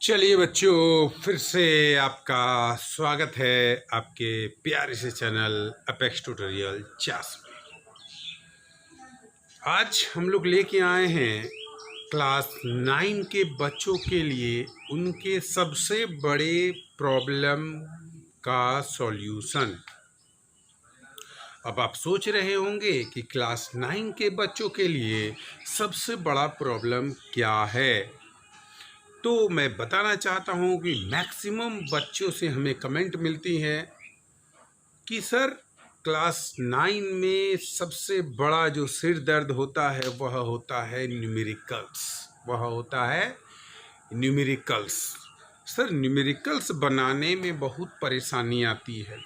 चलिए बच्चों, फिर से आपका स्वागत है आपके प्यारे से चैनल अपेक्स ट्यूटोरियल चास में। आज हम लोग लेके आए हैं क्लास 9 के बच्चों के लिए उनके सबसे बड़े प्रॉब्लम का सॉल्यूशन। अब आप सोच रहे होंगे कि क्लास 9 के बच्चों के लिए सबसे बड़ा प्रॉब्लम क्या है। तो मैं बताना चाहता हूँ कि मैक्सिमम बच्चों से हमें कमेंट मिलती है कि सर क्लास 9 में सबसे बड़ा जो सिर दर्द होता है वह होता है न्यूमेरिकल्स। सर न्यूमेरिकल्स बनाने में बहुत परेशानी आती है।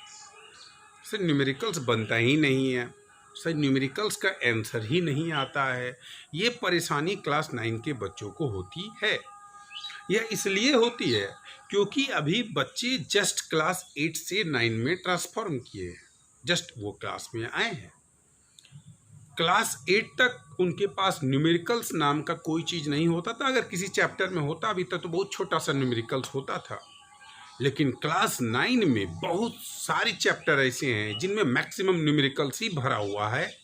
सर न्यूमेरिकल्स बनता ही नहीं है। सर न्यूमेरिकल्स का आंसर ही नहीं आता है। ये परेशानी क्लास 9 के बच्चों को होती है। यह इसलिए होती है क्योंकि अभी बच्चे जस्ट क्लास 8 से 9 में ट्रांसफॉर्म किए हैं, जस्ट वो क्लास में आए हैं। क्लास 8 तक उनके पास न्यूमेरिकल्स नाम का कोई चीज़ नहीं होता था। अगर किसी चैप्टर में होता अभी तक तो बहुत छोटा सा न्यूमेरिकल्स होता था, लेकिन क्लास 9 में बहुत सारे चैप्टर ऐसे हैं जिनमें मैक्सिमम न्यूमेरिकल्स ही भरा हुआ है।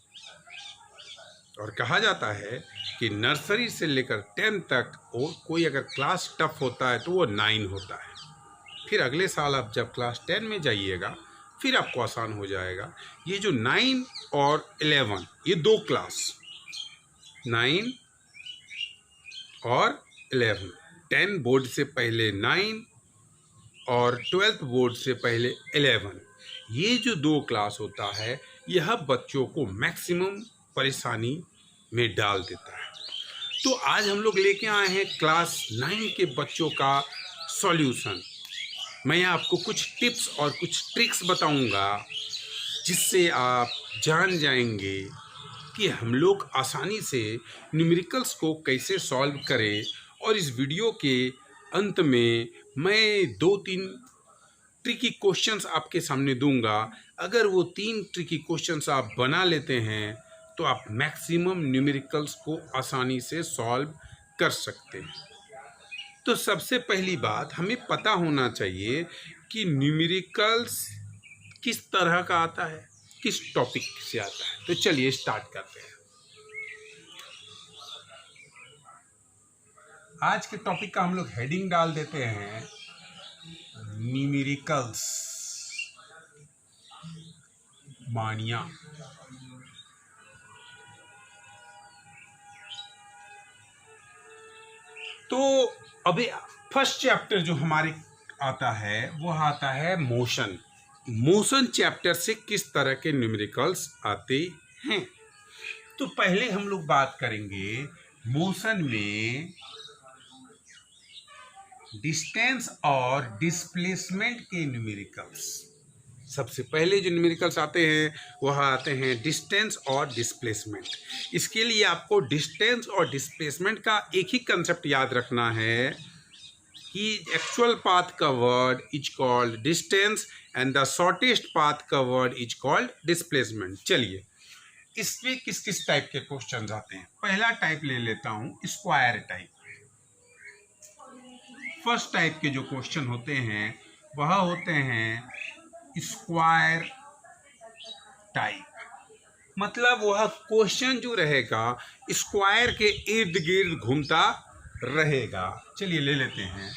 और कहा जाता है कि नर्सरी से लेकर 10 तक और कोई अगर क्लास टफ होता है तो वो 9 होता है। फिर अगले साल आप जब क्लास 10 में जाइएगा फिर आपको आसान हो जाएगा। ये जो 9 और 11 ये दो क्लास, 9 और 11, 10 बोर्ड से पहले 9 और 12th बोर्ड से पहले 11, ये जो दो क्लास होता है यह बच्चों को मैक्सिमम परेशानी में डाल देता है। तो आज हम लोग लेके आए हैं क्लास 9 के बच्चों का सॉल्यूशन। मैं आपको कुछ टिप्स और कुछ ट्रिक्स बताऊंगा जिससे आप जान जाएंगे कि हम लोग आसानी से न्यूमेरिकल्स को कैसे सॉल्व करें। और इस वीडियो के अंत में मैं 2-3 ट्रिकी क्वेश्चंस आपके सामने दूंगा। अगर वो 3 ट्रिकी क्वेश्चंस आप बना लेते हैं तो आप मैक्सिमम न्यूमेरिकल्स को आसानी से सॉल्व कर सकते हैं। तो सबसे पहली बात हमें पता होना चाहिए कि न्यूमेरिकल्स किस तरह का आता है, किस टॉपिक से आता है। तो चलिए स्टार्ट करते हैं। आज के टॉपिक का हम लोग हेडिंग डाल देते हैं न्यूमेरिकल्स मानिया। तो अभी फर्स्ट चैप्टर जो हमारे आता है वो आता है मोशन चैप्टर से किस तरह के न्यूमेरिकल्स आते हैं। तो पहले हम लोग बात करेंगे मोशन में डिस्टेंस और डिस्प्लेसमेंट के न्यूमेरिकल्स। सबसे पहले जो न्यूमेरिकल्स आते हैं वह आते हैं डिस्टेंस और डिस्प्लेसमेंट। इसके लिए आपको डिस्टेंस और डिस्प्लेसमेंट का एक ही कंसेप्ट याद रखना है कि actual path covered is called distance and the shortest path covered is called displacement. चलिए इसमें किस किस टाइप के क्वेश्चंस आते हैं। पहला टाइप ले लेता हूँ स्क्वायर टाइप। फर्स्ट टाइप के जो क्वेश्चन होते हैं वह होते हैं स्क्वायर टाइप। मतलब वह क्वेश्चन जो रहेगा स्क्वायर के इर्द गिर्द घूमता रहेगा। चलिए ले लेते हैं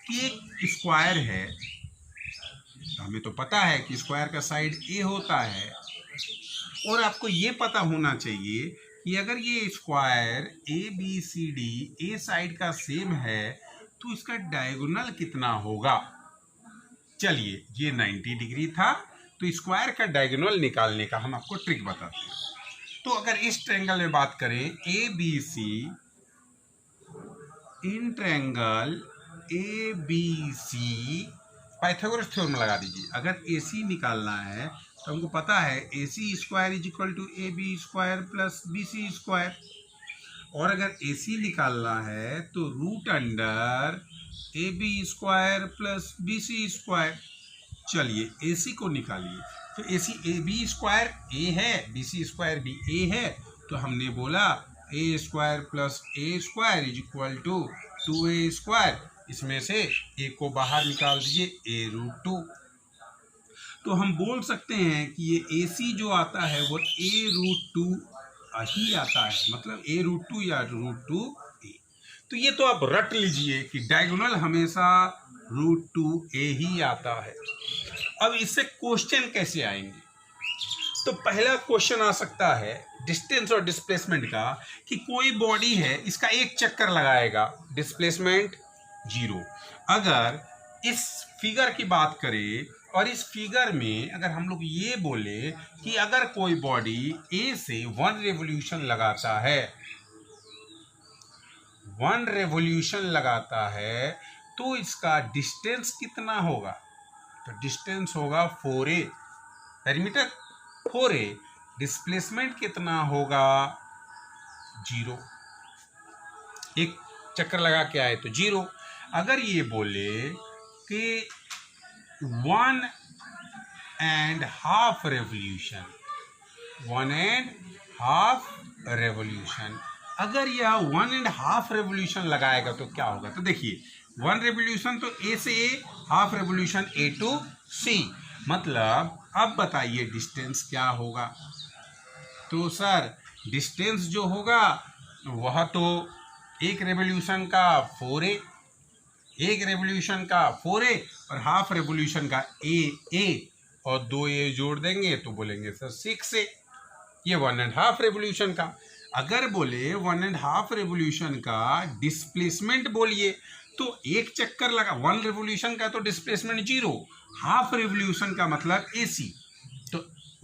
कि एक स्क्वायर है। तो हमें तो पता है कि स्क्वायर का साइड ए होता है और आपको ये पता होना चाहिए कि अगर ये स्क्वायर ABCD ए साइड का सेम है तो इसका डायगोनल कितना होगा। चलिए ये 90 डिग्री था तो स्क्वायर का डायगोनल निकालने का हम आपको ट्रिक बताते हैं। तो अगर इस ट्रायंगल में बात करें ABC, in triangle ABC Pythagoras theorem लगा दीजिए। अगर AC निकालना है तो हमको पता है AC square is equal to AB square plus BC square. और अगर AC निकालना है तो root under AB square plus BC square. चलिए AC को निकालिए। तो AB स्क्वायर A है, BC स्क्वायर भी A है, तो हमने बोला A square plus A square is equal to 2A square. इसमें से ए को बाहर निकाल दीजिए, a√2। तो हम बोल सकते हैं कि ये AC जो आता है वो a√2 ही आता है, मतलब a√2 या √2a। तो ये तो आप रट लीजिए कि डायगोनल हमेशा √2a ही आता है। अब इससे क्वेश्चन कैसे आएंगे? तो पहला क्वेश्चन आ सकता है डिस्टेंस और डिस्प्लेसमेंट का, कि कोई बॉडी है, इसका एक चक्कर लगाएगा, डिस्प्लेसमेंट 0। अगर इस फिगर की बात करें और इस फिगर में अगर हम लोग ये बोले कि अगर कोई बॉडी ए से 1 रेवोल्यूशन लगाता है, 1 रेवोल्यूशन लगाता है, तो इसका डिस्टेंस कितना होगा? तो डिस्टेंस होगा 4a, पेरीमीटर 4a। डिस्प्लेसमेंट कितना होगा? 0। एक चक्कर लगा के आए तो 0। अगर ये बोले कि 1.5 रेवोल्यूशन, 1.5 रेवोल्यूशन, अगर यह 1.5 रेवोल्यूशन लगाएगा तो क्या होगा? तो देखिए 1 रेवोल्यूशन तो ए से ए, हाफ रेवोल्यूशन ए टू सी, मतलब अब बताइए डिस्टेंस क्या होगा? तो सर डिस्टेंस जो होगा वह तो एक रेवोल्यूशन का 4a, एक रेवोल्यूशन का 4a और हाफ रेवोल्यूशन का a और 2a जोड़ देंगे तो बोलेंगे सर 6a। ये 1.5 रेवोल्यूशन का। अगर बोले 1.5 रेवोल्यूशन का डिस्प्लेसमेंट बोलिए, तो एक चक्कर लगा 1 रेवोल्यूशन का तो डिस्प्लेसमेंट 0, हाफ रेवोल्यूशन का मतलब AC, तो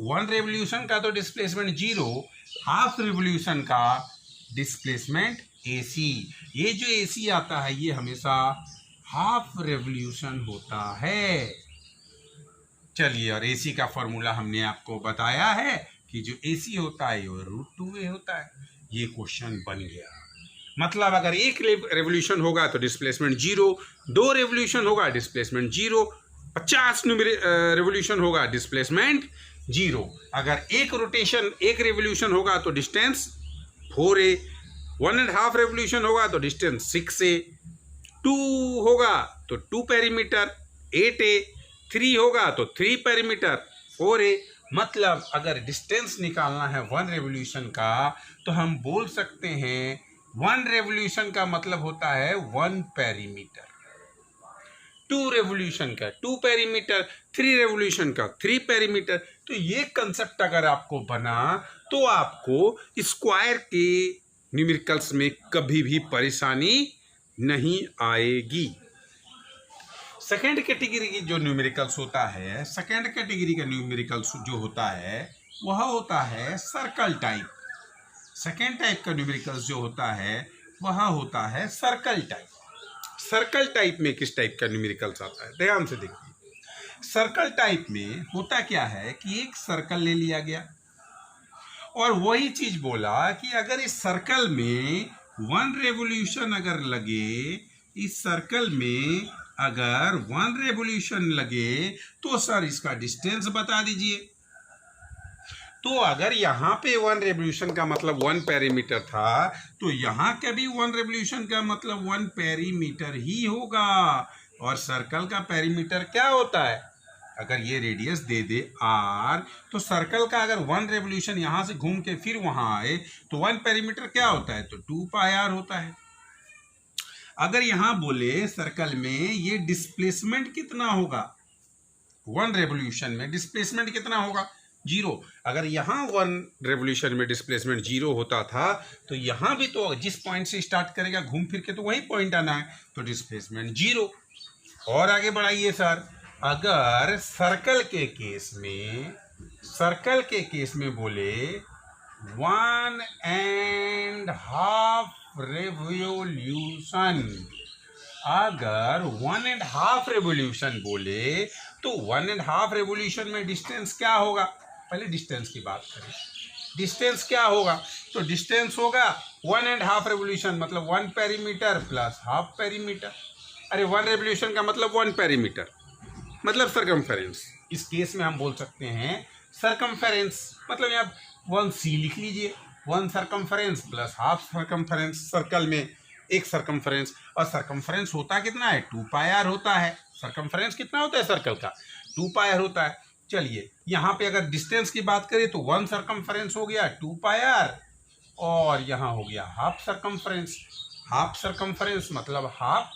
1 रेवोल्यूशन का तो डिस्प्लेसमेंट 0, हाफ रेवोल्यूशन का डिस्प्लेसमेंट AC। ये जो AC आता है ये हमेशा हाफ रेवोल्यूशन होता है। चलिए, और AC का फॉर्मूला हमने आपको बताया है कि जो AC होता है वो √2a होता है। ये क्वेश्चन बन गया। मतलब अगर एक रेवोल्यूशन होगा तो डिस्प्लेसमेंट 0, 2 रेवोल्यूशन होगा डिस्प्लेसमेंट 0, 50 रेवोल्यूशन होगा डिस्प्लेसमेंट 0। अगर एक रोटेशन, एक रेवोल्यूशन होगा तो डिस्टेंस 4a, 1.5 रेवोल्यूशन होगा तो डिस्टेंस 6a, 2 होगा तो 2 पेरीमीटर 8a, 3 होगा तो 3 पेरीमीटर 4a। मतलब अगर डिस्टेंस निकालना है 1 रेवोल्यूशन का तो हम बोल सकते हैं 1 रेवोल्यूशन का मतलब होता है 1 पेरीमीटर, 2 रेवोल्यूशन का 2 पेरीमीटर, 3 रेवोल्यूशन का 3 पेरीमीटर। तो ये कंसेप्ट अगर आपको बना तो आपको स्क्वायर के न्यूमेरिकल्स में कभी भी परेशानी नहीं आएगी। सेकेंड कैटेगरी की जो न्यूमेरिकल्स होता है, सेकेंड कैटेगरी का न्यूमेरिकल्स जो होता है वह होता है सर्कल टाइप। सेकेंड टाइप का न्यूमेरिकल्स जो होता है वह होता है सर्कल टाइप। सर्कल टाइप में किस टाइप का न्यूमेरिकल्स आता है? ध्यान से देखिए। सर्कल टाइप में होता क्या है कि एक सर्कल ले लिया गया और वही चीज बोला कि अगर इस सर्कल में 1 रेवोल्यूशन अगर लगे, इस सर्कल में अगर 1 रेवोल्यूशन लगे तो सर इसका डिस्टेंस बता दीजिए। तो अगर यहाँ पे 1 रेवोल्यूशन का मतलब 1 पेरीमीटर था तो यहाँ का भी 1 रेवोल्यूशन का मतलब 1 पेरीमीटर ही होगा। और सर्कल का पेरीमीटर क्या होता है? अगर ये रेडियस दे दे r, तो सर्कल का अगर 1 रेवोल्यूशन यहाँ से घूम के फिर वहाँ आए तो 1 पेरीमीटर क्या होता है? तो 2πr होता है। अगर यहाँ बोले सर्कल में ये डिस्प्लेसमेंट कितना होगा 1 रेवोल्यूशन में, डिस्प्लेसमेंट कितना होगा? 0। अगर यहाँ 1 रेवोल्यूशन में डिस्प्लेसमेंट 0 होता था तो यहाँ भी तो जिस पॉइंट से स्टार्ट करेगा घूम फिर के तो वही पॉइंट आना है, तो डिस्प्लेसमेंट 0। और आगे बढ़ाइए सर। अगर सर्कल के केस में बोले 1.5 रेवोल्यूशन, अगर 1.5 रेवोल्यूशन बोले तो 1.5 रेवोल्यूशन में डिस्टेंस क्या होगा? पहले डिस्टेंस की बात करें। डिस्टेंस क्या होगा? तो डिस्टेंस होगा 1.5 रेवोल्यूशन मतलब 1 पेरीमीटर प्लस हाफ पेरीमीटर। अरे 1 रेवोल्यूशन का मतलब 1 पेरीमीटर मतलब सरकमफेरेंस। इस केस में हम बोल सकते हैं सरकमफेरेंस, मतलब यहाँ 1c लिख लीजिए, 1 circumference plus half circumference. Circle में एक सरकमफ्रेंस, और सरकमफ्रेंस होता कितना है, 2 पाई आर होता है। सरकमफ्रेंस कितना होता है सर्कल का, 2 पाई आर होता है। चलिए यहाँ पे अगर डिस्टेंस की बात करें तो 1 सरकमफ्रेंस हो गया 2 पाई आर, और यहाँ हो गया हाफ सरकमफ्रेंस। हाफ सरकमफ्रेंस मतलब half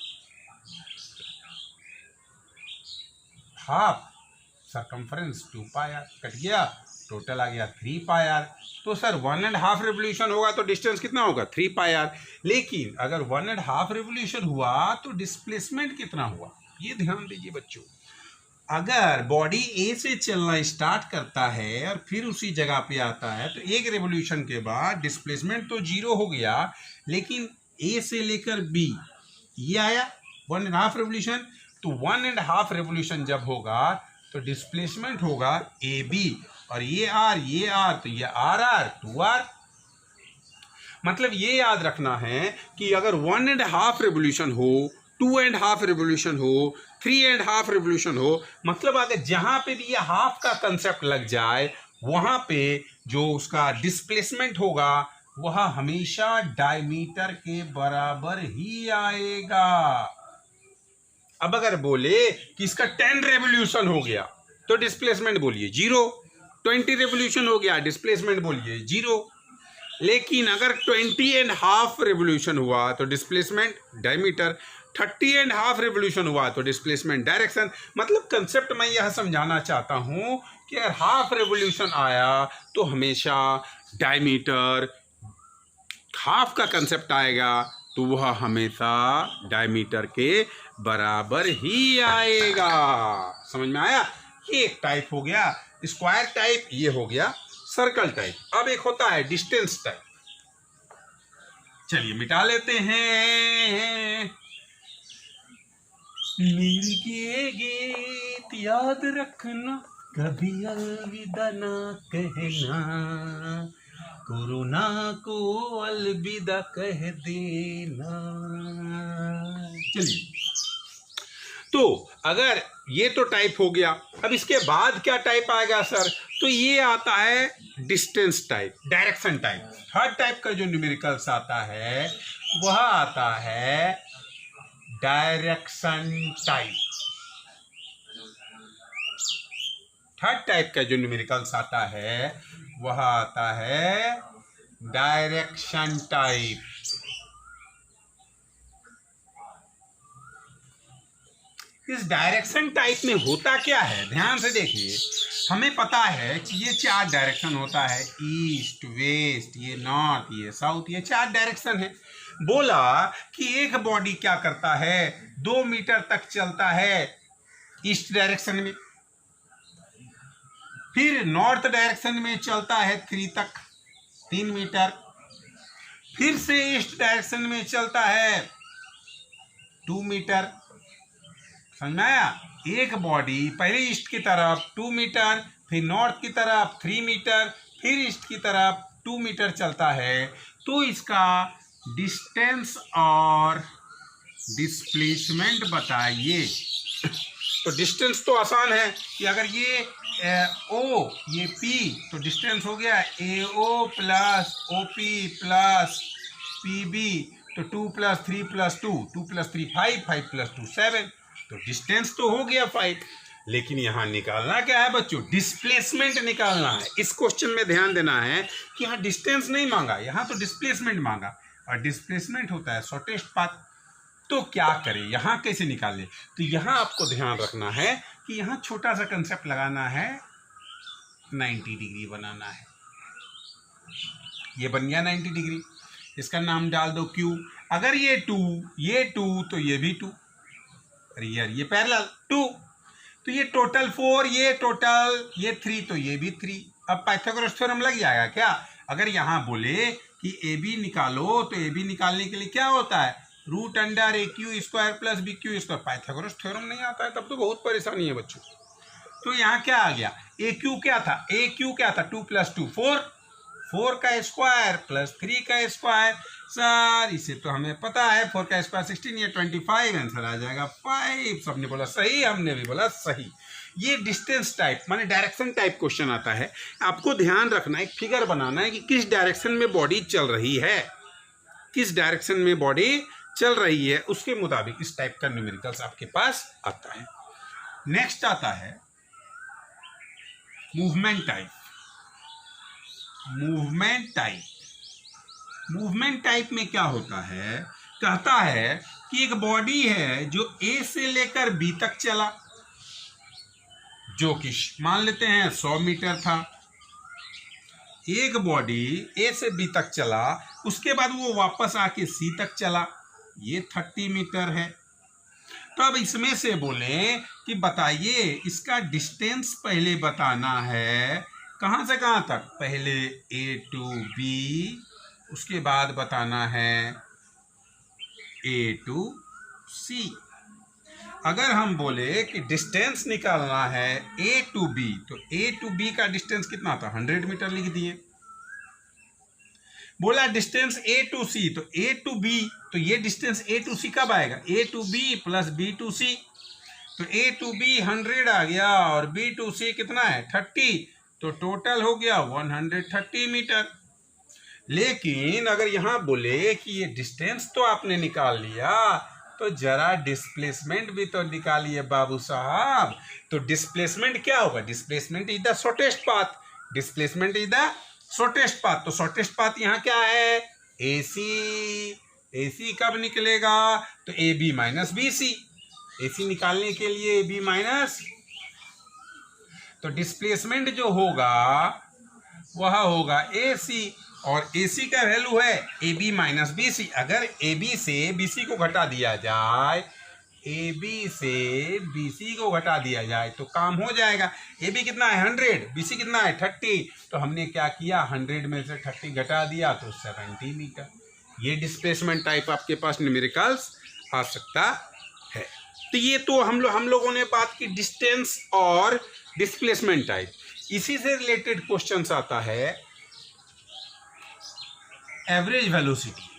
circumference 2 pi R, cut गया, टोटल आ गया 3 पाई आर। तो सर 1.5 रिवोल्यूशन होगा तो डिस्टेंस कितना होगा, 3 पाई आर। लेकिन अगर 1.5 रिवोल्यूशन हुआ तो डिस्प्लेसमेंट कितना हुआ, ये ध्यान दीजिए बच्चों। अगर बॉडी ए से चलना स्टार्ट करता है और फिर उसी जगह पे आता है तो एक रेवोल्यूशन के बाद डिस्प्लेसमेंट तो 0 हो गया, लेकिन ए से लेकर बी ये आया 1.5 रेवोल्यूशन। तो 1.5 रेवोल्यूशन जब होगा तो डिस्प्लेसमेंट होगा ए बी, और ये आर तो ये आर 2R। मतलब ये याद रखना है कि अगर 1.5 रेवोल्यूशन हो, 2.5 रेवोल्यूशन हो, 3.5 रेवोल्यूशन हो, मतलब अगर जहां पे भी ये हाफ का कंसेप्ट लग जाए वहां पे जो उसका डिस्प्लेसमेंट होगा वह हमेशा डायमीटर के बराबर ही आएगा। अब अगर बोले कि इसका 10 रेवोल्यूशन हो गया तो डिस्प्लेसमेंट बोलिए 0, 20 रेवोल्यूशन हो गया डिस्प्लेसमेंट बोलिए 0। लेकिन अगर 20.5 रेवोल्यूशन हुआ तो डिस्प्लेसमेंट डायमीटर, 30.5 रेवोल्यूशन हुआ तो डिस्प्लेसमेंट डायरेक्शन। मतलब कंसेप्ट मैं यह समझाना चाहता हूं कि अगर हाफ रेवोल्यूशन आया तो हमेशा डायमीटर, हाफ का कंसेप्ट आएगा तो वह हमेशा डायमीटर के बराबर ही आएगा। समझ में आया? ये एक टाइप हो गया स्क्वायर टाइप, ये हो गया सर्कल टाइप। अब एक होता है डिस्टेंस टाइप, चलिए मिटा लेते हैं। मिल के गीत याद रखना, कभी अलविदा ना कहना, कोरोना को अलविदा कह देना। चलिए, तो अगर ये तो टाइप हो गया, अब इसके बाद क्या टाइप आएगा सर? तो ये आता है distance type, direction type. Third type का जो न्यूमेरिकल्स आता है वह आता है डायरेक्शन टाइप। थर्ड टाइप का जो न्यूमेरिकल्स आता है वह आता है डायरेक्शन टाइप। इस डायरेक्शन टाइप में होता क्या है, ध्यान से देखिए। हमें पता है कि ये 4 डायरेक्शन होता है, ईस्ट, वेस्ट, ये नॉर्थ, ये साउथ, ये 4 डायरेक्शन है। बोला कि एक बॉडी क्या करता है, 2 मीटर तक चलता है ईस्ट डायरेक्शन में, फिर नॉर्थ डायरेक्शन में चलता है 3 तक 3 मीटर, फिर से ईस्ट डायरेक्शन में चलता है 2 मीटर। समझ में आया? एक बॉडी पहले ईस्ट की तरफ 2 मीटर, फिर नॉर्थ की तरफ 3 मीटर, फिर ईस्ट की तरफ 2 मीटर चलता है, तो इसका डिस्टेंस और डिस्प्लेसमेंट बताइए। तो डिस्टेंस तो आसान है कि अगर ये ओ ये पी, तो डिस्टेंस हो गया AO plus OP plus PB, तो 2 + 3 + 2, 2 + 3 5, 5 + 2 7, तो डिस्टेंस तो हो गया 5। लेकिन यहाँ निकालना क्या है बच्चों, डिस्प्लेसमेंट निकालना है। इस क्वेश्चन में ध्यान देना है कि यहाँ डिस्टेंस नहीं मांगा, यहाँ तो डिस्प्लेसमेंट मांगा, और डिस्प्लेसमेंट होता है शॉर्टेस्ट पाथ। तो क्या करें, यहाँ कैसे निकालें? तो यहाँ आपको ध्यान रखना है कि यहाँ छोटा सा कंसेप्ट लगाना है, 90 डिग्री बनाना है। ये बन गया 90 डिग्री, इसका नाम डाल दो Q। अगर ये 2 तो ये भी 2, अरे यार ये पैरेलल 2, तो ये टोटल 4, ये टोटल ये 3, तो ये भी 3। अब पाइथागोरस थ्योरम लग जाएगा क्या? अगर यहाँ बोले कि AB निकालो तो AB निकालने के लिए क्या होता है, √AQ² + BQ²। पाइथागोरस थ्योरम नहीं आता है तब तो बहुत परेशानी है बच्चों। तो यहाँ क्या आ गया, AQ क्या था, 2 + 2 4 का स्क्वायर प्लस 3 का स्क्वायर। सर इसे तो हमें पता है, 4 का स्क्वायर 16, ये 25, आंसर आ जाएगा 5। सबने बोला सही, हमने भी बोला सही। ये डिस्टेंस टाइप माने डायरेक्शन टाइप क्वेश्चन आता है। आपको ध्यान रखना है, एक फिगर बनाना है कि किस डायरेक्शन में बॉडी चल रही है, किस डायरेक्शन में बॉडी चल रही है उसके मुताबिक इस टाइप का न्यूमेरिकल्स आपके पास आता है। नेक्स्ट आता है मूवमेंट टाइप। मूवमेंट टाइप में क्या होता है, कहता है कि एक बॉडी है जो ए से लेकर बी तक चला, जो कि मान लेते हैं 100 मीटर था। एक बॉडी ए से बी तक चला, उसके बाद वो वापस आके सी तक चला, ये 30 मीटर है। तो अब इसमें से बोले कि बताइए इसका डिस्टेंस पहले बताना है, कहाँ से कहाँ तक, पहले ए टू बी, उसके बाद बताना है ए टू सी। अगर हम बोले कि डिस्टेंस निकालना है ए टू बी, तो ए टू बी का डिस्टेंस कितना था, 100 मीटर लिख दिए। बोला डिस्टेंस ए टू सी, तो ए टू बी, तो ये डिस्टेंस ए टू सी कब आएगा, A to B plus B to C. तो ए टू बी 100 आ गया और बी टू सी कितना है 30, तो टोटल हो गया 130 मीटर। लेकिन अगर यहाँ बोले कि ये डिस्टेंस तो आपने निकाल लिया, तो जरा डिस्प्लेसमेंट भी तो निकालिए बाबू साहब। तो डिस्प्लेसमेंट क्या होगा, displacement is the shortest path, displacement is the shortest path. तो शॉर्टेस्ट पाथ यहाँ क्या है, AC। AC कब निकलेगा, तो AB माइनस BC। AC निकालने के लिए AB माइनस, तो डिस्प्लेसमेंट जो होगा वह होगा AC, और AC का वैल्यू है AB माइनस BC। अगर AB से BC को घटा दिया जाए, AB से BC को घटा दिया जाए तो काम हो जाएगा। AB कितना है 100, BC कितना है 30, तो हमने क्या किया 100 में से 30 घटा दिया तो 70 मीटर। ये डिस्प्लेसमेंट टाइप आपके पास न्यूमेरिकल्स आ सकता है। तो ये तो हम लोगों ने बात की डिस्टेंस और डिस्प्लेसमेंट टाइप। इसी से रिलेटेड क्वेश्चंस आता है average velocity.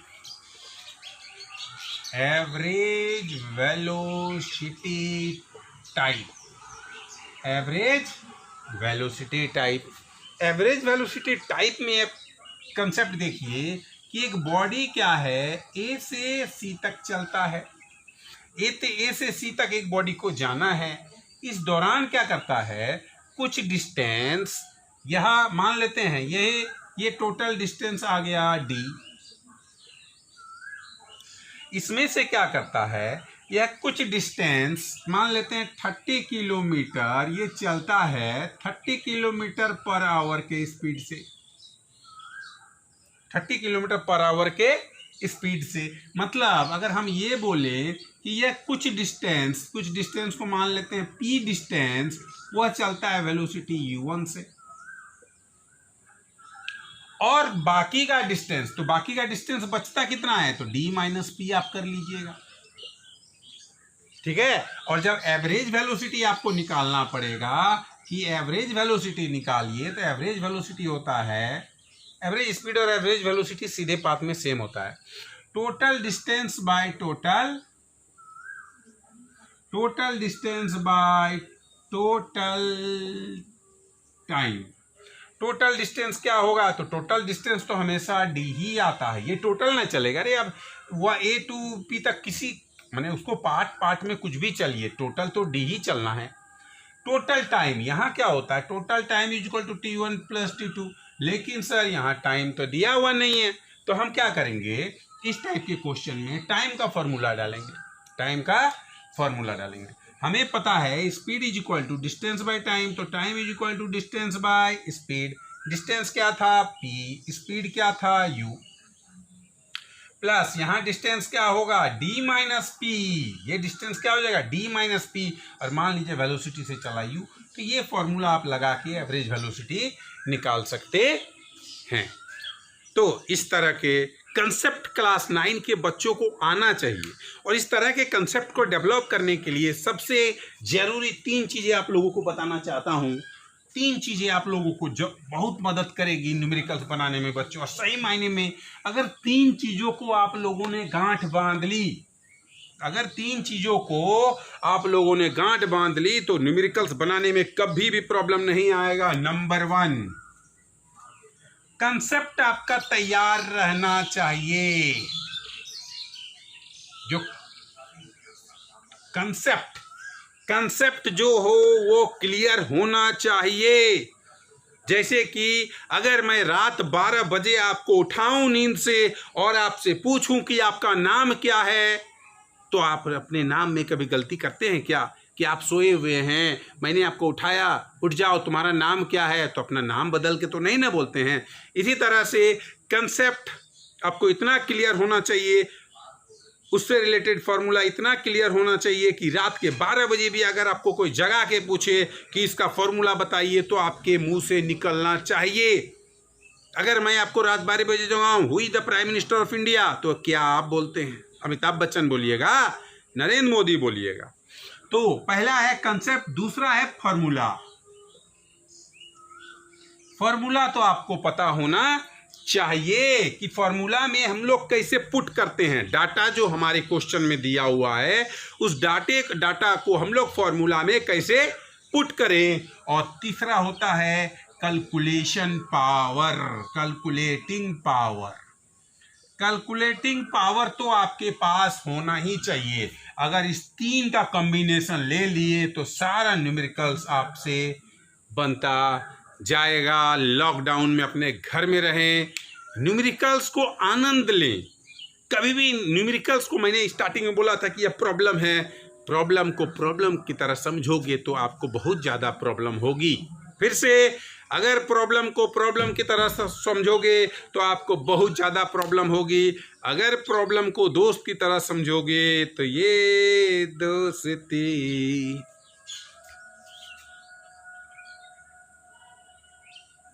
Average velocity type, average velocity type. Average velocity type में कंसेप्ट देखिए कि एक बॉडी क्या है, ए से सी तक चलता है। ए से सी तक एक बॉडी को जाना है। इस दौरान क्या करता है, कुछ डिस्टेंस यहाँ मान लेते हैं, ये टोटल डिस्टेंस आ गया d। इसमें से क्या करता है, यह कुछ डिस्टेंस मान लेते हैं 30 किलोमीटर, ये चलता है 30 किलोमीटर पर आवर के स्पीड से, 30 किलोमीटर पर आवर के स्पीड से। मतलब अगर हम ये बोले कि यह कुछ डिस्टेंस को मान लेते हैं p डिस्टेंस, वह चलता है वेलोसिटी u1 से, और बाकी का डिस्टेंस, तो बाकी का डिस्टेंस बचता कितना है, तो d माइनस पी आप कर लीजिएगा, ठीक है। और जब एवरेज वेलोसिटी आपको निकालना पड़ेगा कि एवरेज वेलोसिटी निकालिए, तो एवरेज वेलोसिटी होता है, एवरेज स्पीड और एवरेज वेलोसिटी सीधे पाथ में सेम होता है, total distance by total distance by total time. Total distance क्या होगा, तो टोटल डिस्टेंस तो हमेशा d ही आता है, ये टोटल ना चलेगा। अरे अब वह A टू P तक किसी माने उसको पार्ट में कुछ भी चलिए, टोटल तो d ही चलना है। टोटल टाइम यहाँ क्या होता है, total time is equal to T1 plus T2, लेकिन सर यहाँ टाइम तो दिया हुआ नहीं है, तो हम क्या करेंगे, इस टाइप के क्वेश्चन में टाइम का फॉर्मूला डालेंगे। हमें पता है speed is equal to distance by time, तो time is equal to distance by speed. Distance क्या था p, स्पीड क्या था u, प्लस यहाँ डिस्टेंस क्या होगा d माइनस पी, ये डिस्टेंस क्या हो जाएगा d माइनस पी, और मान लीजिए वेलोसिटी से चला u, तो ये फॉर्मूला आप लगा के एवरेज वेलोसिटी निकाल सकते हैं। तो इस तरह के कंसेप्ट क्लास 9 के बच्चों को आना चाहिए, और इस तरह के कंसेप्ट को डेवलप करने के लिए सबसे ज़रूरी 3 चीज़ें आप लोगों को बताना चाहता हूँ। 3 चीज़ें आप लोगों को जो बहुत मदद करेगी न्यूमेरिकल्स बनाने में बच्चों, और सही मायने में अगर 3 चीज़ों को आप लोगों ने गांठ बांध ली, अगर 3 चीज़ों को आप लोगों ने गांठ बांध ली तो न्यूमेरिकल्स बनाने में कभी भी प्रॉब्लम नहीं आएगा। नंबर 1, कंसेप्ट आपका तैयार रहना चाहिए। जो कंसेप्ट जो हो वो क्लियर होना चाहिए। जैसे कि अगर मैं रात 12 बजे आपको उठाऊं नींद से और आपसे पूछूं कि आपका नाम क्या है, तो आप अपने नाम में कभी गलती करते हैं क्या? कि आप सोए हुए हैं, मैंने आपको उठाया, उठ जाओ, तुम्हारा नाम क्या है, तो अपना नाम बदल के तो नहीं ना बोलते हैं। इसी तरह से कंसेप्ट आपको इतना क्लियर होना चाहिए, उससे रिलेटेड फार्मूला इतना क्लियर होना चाहिए कि रात के 12 बजे भी अगर आपको कोई जगा के पूछे कि इसका फार्मूला बताइए तो आपके मुंह से निकलना चाहिए। अगर मैं आपको रात 12 बजे जगाऊं, who is the prime minister of India, तो क्या आप बोलते हैं? अमिताभ बच्चन बोलिएगा, नरेंद्र मोदी बोलिएगा। तो पहला है कंसेप्ट, दूसरा है फार्मूला। फार्मूला तो आपको पता होना चाहिए कि फार्मूला में हम लोग कैसे पुट करते हैं। डाटा जो हमारे क्वेश्चन में दिया हुआ है, उस डाटा को हम लोग फार्मूला में कैसे पुट करें। और तीसरा होता है कैलकुलेटिंग पावर तो आपके पास होना ही चाहिए। अगर इस तीन का कॉम्बिनेशन ले लिए तो सारा न्यूमेरिकल्स आपसे बनता जाएगा। लॉकडाउन में अपने घर में रहें, न्यूमेरिकल्स को आनंद लें। कभी भी न्यूमेरिकल्स को, मैंने स्टार्टिंग में बोला था कि यह प्रॉब्लम है, प्रॉब्लम को प्रॉब्लम की तरह समझोगे तो आपको बहुत ज़्यादा प्रॉब्लम होगी। फिर से, अगर प्रॉब्लम को प्रॉब्लम की तरह समझोगे तो आपको बहुत ज़्यादा प्रॉब्लम होगी। अगर प्रॉब्लम को दोस्त की तरह समझोगे तो ये दोस्ती